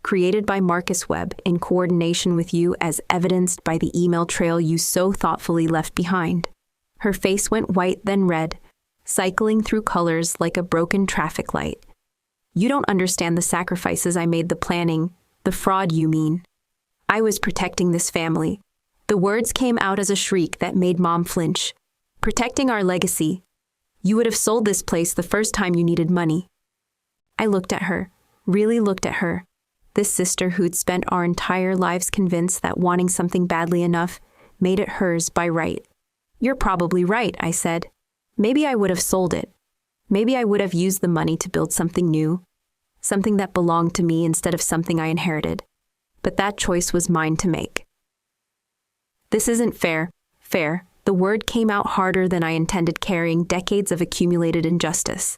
"Created by Marcus Webb in coordination with you, as evidenced by the email trail you so thoughtfully left behind." Her face went white, then red, cycling through colors like a broken traffic light. "You don't understand the sacrifices I made, the planning, the fraud, you mean. I was protecting this family." The words came out as a shriek that made Mom flinch. "Protecting our legacy. You would have sold this place the first time you needed money." I looked at her, really looked at her. This sister who'd spent our entire lives convinced that wanting something badly enough made it hers by right. "You're probably right," I said. "Maybe I would have sold it. Maybe I would have used the money to build something new, something that belonged to me instead of something I inherited. But that choice was mine to make." "This isn't fair." Fair. The word came out harder than I intended, carrying decades of accumulated injustice.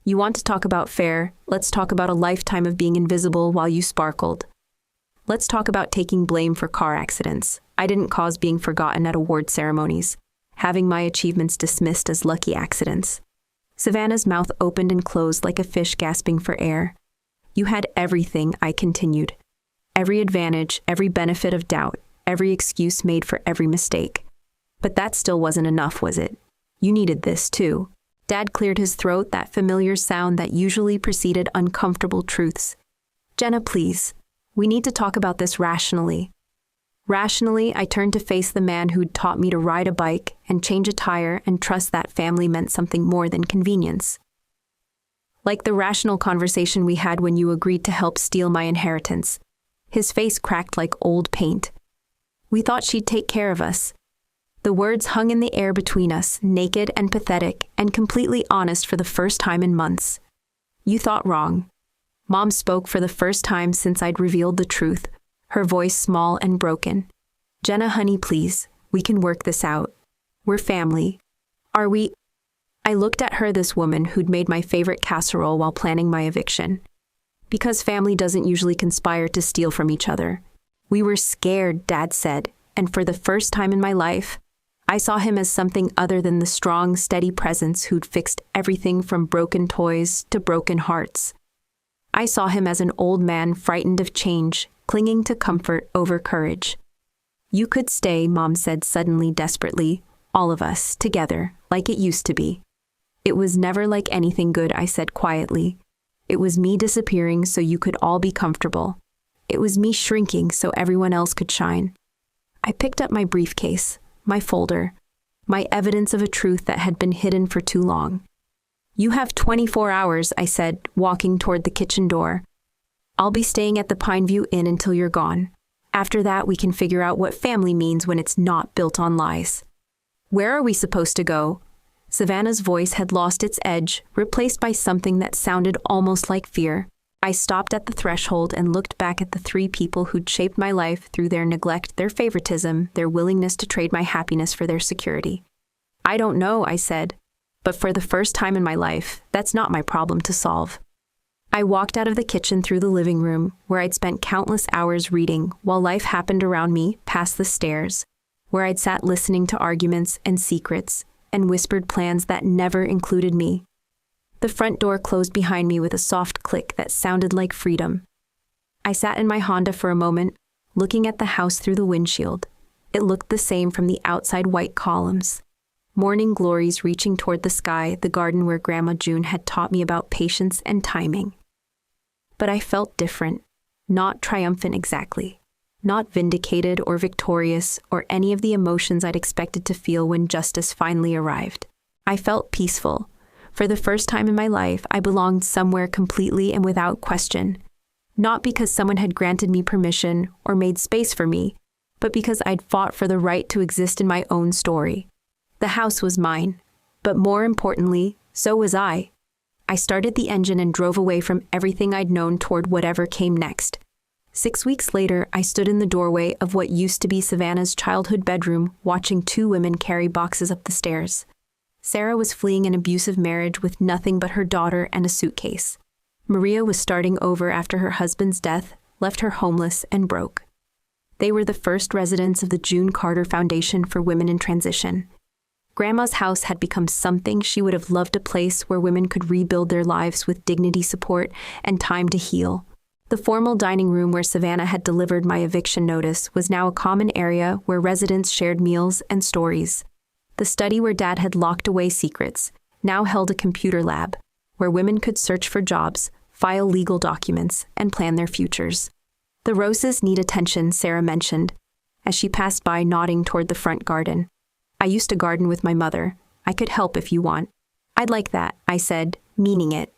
"You want to talk about fair? Let's talk about a lifetime of being invisible while you sparkled. Let's talk about taking blame for car accidents. I didn't cause being forgotten at award ceremonies, having my achievements dismissed as lucky accidents." Savannah's mouth opened and closed like a fish gasping for air. "You had everything," I continued. "Every advantage, every benefit of doubt, every excuse made for every mistake. But that still wasn't enough, was it? You needed this, too." Dad cleared his throat, that familiar sound that usually preceded uncomfortable truths. "Jenna, please. We need to talk about this rationally. Rationally, I turned to face the man who'd taught me to ride a bike and change a tire and trust that family meant something more than convenience. Like the rational conversation we had when you agreed to help steal my inheritance. His face cracked like old paint. We thought she'd take care of us. The words hung in the air between us, naked and pathetic and completely honest for the first time in months. You thought wrong. Mom spoke for the first time since I'd revealed the truth, her voice small and broken. Jenna, honey, please, we can work this out. We're family. Are we? I looked at her, this woman who'd made my favorite casserole while planning my eviction. Because family doesn't usually conspire to steal from each other. We were scared, Dad said, and for the first time in my life, I saw him as something other than the strong, steady presence who'd fixed everything from broken toys to broken hearts. I saw him as an old man frightened of change, clinging to comfort over courage. You could stay, Mom said suddenly, desperately, all of us, together, like it used to be. It was never like anything good, I said quietly. It was me disappearing so you could all be comfortable. It was me shrinking so everyone else could shine. I picked up my briefcase, my folder, my evidence of a truth that had been hidden for too long. You have 24 hours, I said, walking toward the kitchen door. I'll be staying at the Pineview Inn until you're gone. After that, we can figure out what family means when it's not built on lies. Where are we supposed to go? Savannah's voice had lost its edge, replaced by something that sounded almost like fear. I stopped at the threshold and looked back at the three people who'd shaped my life through their neglect, their favoritism, their willingness to trade my happiness for their security. I don't know, I said, but for the first time in my life, that's not my problem to solve. I walked out of the kitchen through the living room, where I'd spent countless hours reading while life happened around me, past the stairs, where I'd sat listening to arguments and secrets and whispered plans that never included me. The front door closed behind me with a soft click that sounded like freedom. I sat in my Honda for a moment, looking at the house through the windshield. It looked the same from the outside white columns. Morning glories reaching toward the sky, the garden where Grandma June had taught me about patience and timing. But I felt different, not triumphant exactly, not vindicated or victorious or any of the emotions I'd expected to feel when justice finally arrived. I felt peaceful. For the first time in my life, I belonged somewhere completely and without question, not because someone had granted me permission or made space for me, but because I'd fought for the right to exist in my own story. The house was mine, but more importantly, so was I. I started the engine and drove away from everything I'd known toward whatever came next. 6 weeks later, I stood in the doorway of what used to be Savannah's childhood bedroom, watching two women carry boxes up the stairs. Sarah was fleeing an abusive marriage with nothing but her daughter and a suitcase. Maria was starting over after her husband's death, left her homeless and broke. They were the first residents of the Jenna Carter Foundation for Women in Transition. Grandma's house had become something she would have loved, a place where women could rebuild their lives with dignity, support, and time to heal. The formal dining room where Savannah had delivered my eviction notice was now a common area where residents shared meals and stories. The study where Dad had locked away secrets now held a computer lab, where women could search for jobs, file legal documents, and plan their futures. The roses need attention, Sarah mentioned, as she passed by, nodding toward the front garden. I used to garden with my mother. I could help if you want. I'd like that, I said, meaning it.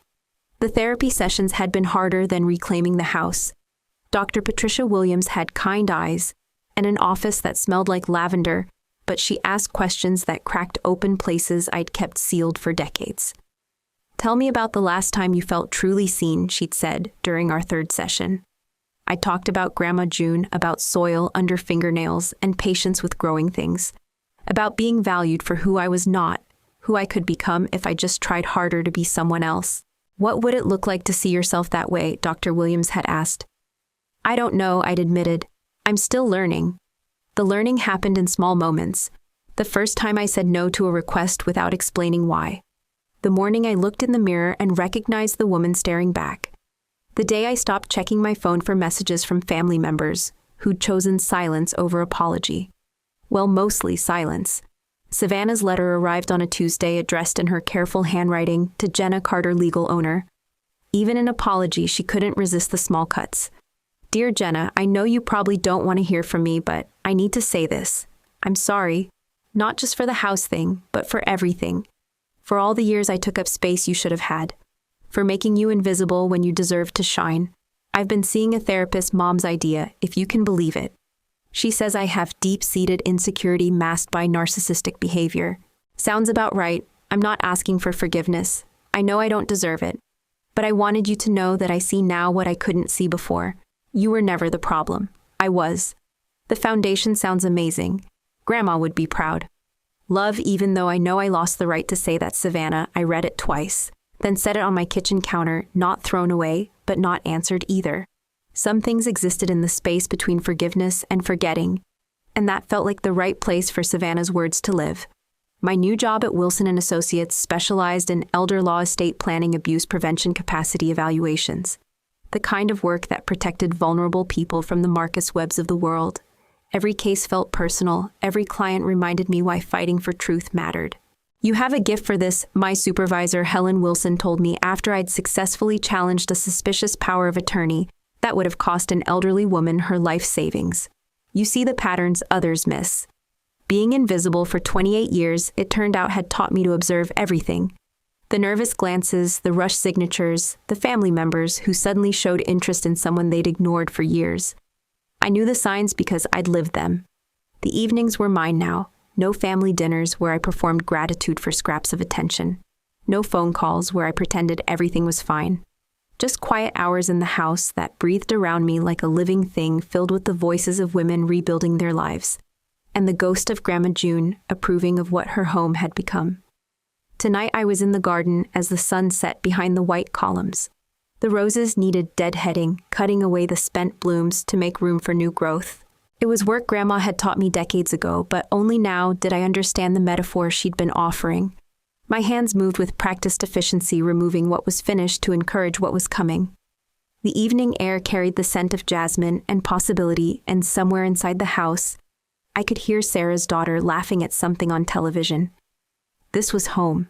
The therapy sessions had been harder than reclaiming the house. Dr. Patricia Williams had kind eyes and an office that smelled like lavender, but she asked questions that cracked open places I'd kept sealed for decades. Tell me about the last time you felt truly seen, she'd said during our third session. I talked about Grandma June, about soil under fingernails and patience with growing things, about being valued for who I was not, who I could become if I just tried harder to be someone else. What would it look like to see yourself that way? Dr. Williams had asked. I don't know, I'd admitted. I'm still learning. The learning happened in small moments. The first time I said no to a request without explaining why. The morning I looked in the mirror and recognized the woman staring back. The day I stopped checking my phone for messages from family members who'd chosen silence over apology. Well, mostly silence. Savannah's letter arrived on a Tuesday, addressed in her careful handwriting to Jenna Carter, legal owner. Even an apology, she couldn't resist the small cuts. Dear Jenna, I know you probably don't want to hear from me, but I need to say this. I'm sorry. Not just for the house thing, but for everything. For all the years I took up space you should have had. For making you invisible when you deserved to shine. I've been seeing a therapist, Mom's idea, if you can believe it. She says I have deep-seated insecurity masked by narcissistic behavior. Sounds about right. I'm not asking for forgiveness. I know I don't deserve it. But I wanted you to know that I see now what I couldn't see before. You were never the problem. I was. The foundation sounds amazing. Grandma would be proud. Love, even though I know I lost the right to say that, Savannah. I read it twice, then set it on my kitchen counter, not thrown away, but not answered either. Some things existed in the space between forgiveness and forgetting, and that felt like the right place for Savannah's words to live. My new job at Wilson & Associates specialized in elder law estate planning abuse prevention capacity evaluations, the kind of work that protected vulnerable people from the Marcus Webbs of the world. Every case felt personal. Every client reminded me why fighting for truth mattered. You have a gift for this, my supervisor Helen Wilson told me after I'd successfully challenged a suspicious power of attorney that would have cost an elderly woman her life savings. You see the patterns others miss. Being invisible for 28 years, it turned out had taught me to observe everything. The nervous glances, the rushed signatures, the family members who suddenly showed interest in someone they'd ignored for years. I knew the signs because I'd lived them. The evenings were mine now. No family dinners where I performed gratitude for scraps of attention. No phone calls where I pretended everything was fine. Just quiet hours in the house that breathed around me like a living thing filled with the voices of women rebuilding their lives, and the ghost of Grandma June approving of what her home had become. Tonight I was in the garden as the sun set behind the white columns. The roses needed deadheading, cutting away the spent blooms to make room for new growth. It was work Grandma had taught me decades ago, but only now did I understand the metaphor she'd been offering. My hands moved with practiced efficiency, removing what was finished to encourage what was coming. The evening air carried the scent of jasmine and possibility, and somewhere inside the house, I could hear Sarah's daughter laughing at something on television. This was home.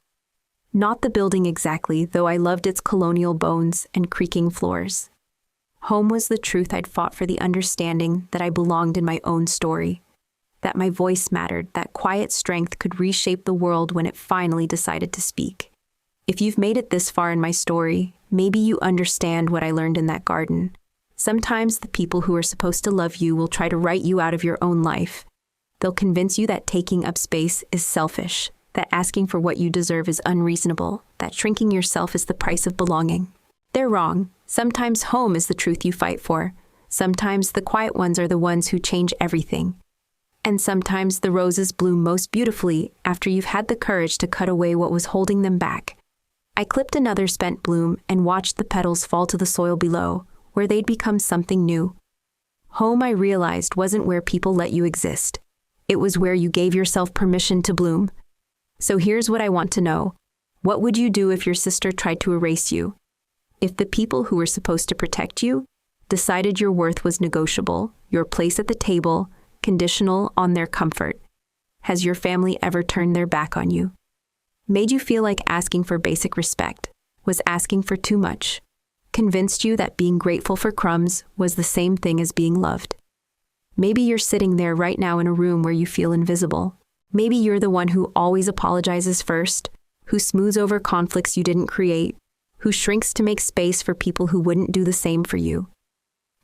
Not the building exactly, though I loved its colonial bones and creaking floors. Home was the truth I'd fought for, the understanding that I belonged in my own story, that my voice mattered, that quiet strength could reshape the world when it finally decided to speak. If you've made it this far in my story, maybe you understand what I learned in that garden. Sometimes the people who are supposed to love you will try to write you out of your own life. They'll convince you that taking up space is selfish, that asking for what you deserve is unreasonable, that shrinking yourself is the price of belonging. They're wrong. Sometimes home is the truth you fight for. Sometimes the quiet ones are the ones who change everything. And sometimes the roses bloom most beautifully after you've had the courage to cut away what was holding them back. I clipped another spent bloom and watched the petals fall to the soil below, where they'd become something new. Home, I realized, wasn't where people let you exist. It was where you gave yourself permission to bloom. So here's what I want to know. What would you do if your sister tried to erase you? If the people who were supposed to protect you decided your worth was negotiable, your place at the table conditional on their comfort? Has your family ever turned their back on you? Made you feel like asking for basic respect was asking for too much? Convinced you that being grateful for crumbs was the same thing as being loved? Maybe you're sitting there right now in a room where you feel invisible. Maybe you're the one who always apologizes first, who smooths over conflicts you didn't create, who shrinks to make space for people who wouldn't do the same for you.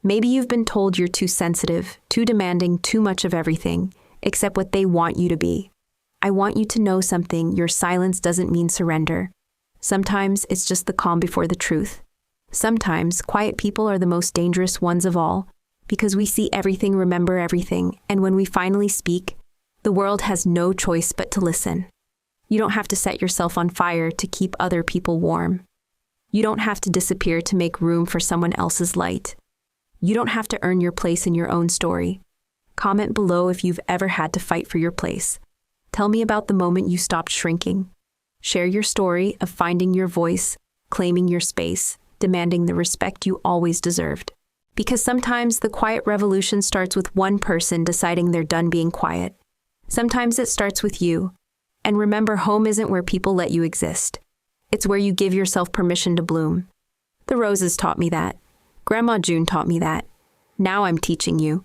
Maybe you've been told you're too sensitive, too demanding, too much of everything, except what they want you to be. I want you to know something. Your silence doesn't mean surrender. Sometimes it's just the calm before the truth. Sometimes quiet people are the most dangerous ones of all, because we see everything, remember everything, and when we finally speak, the world has no choice but to listen. You don't have to set yourself on fire to keep other people warm. You don't have to disappear to make room for someone else's light. You don't have to earn your place in your own story. Comment below if you've ever had to fight for your place. Tell me about the moment you stopped shrinking. Share your story of finding your voice, claiming your space, demanding the respect you always deserved. Because sometimes the quiet revolution starts with one person deciding they're done being quiet. Sometimes it starts with you. And remember, home isn't where people let you exist. It's where you give yourself permission to bloom. The roses taught me that. Grandma June taught me that. Now I'm teaching you.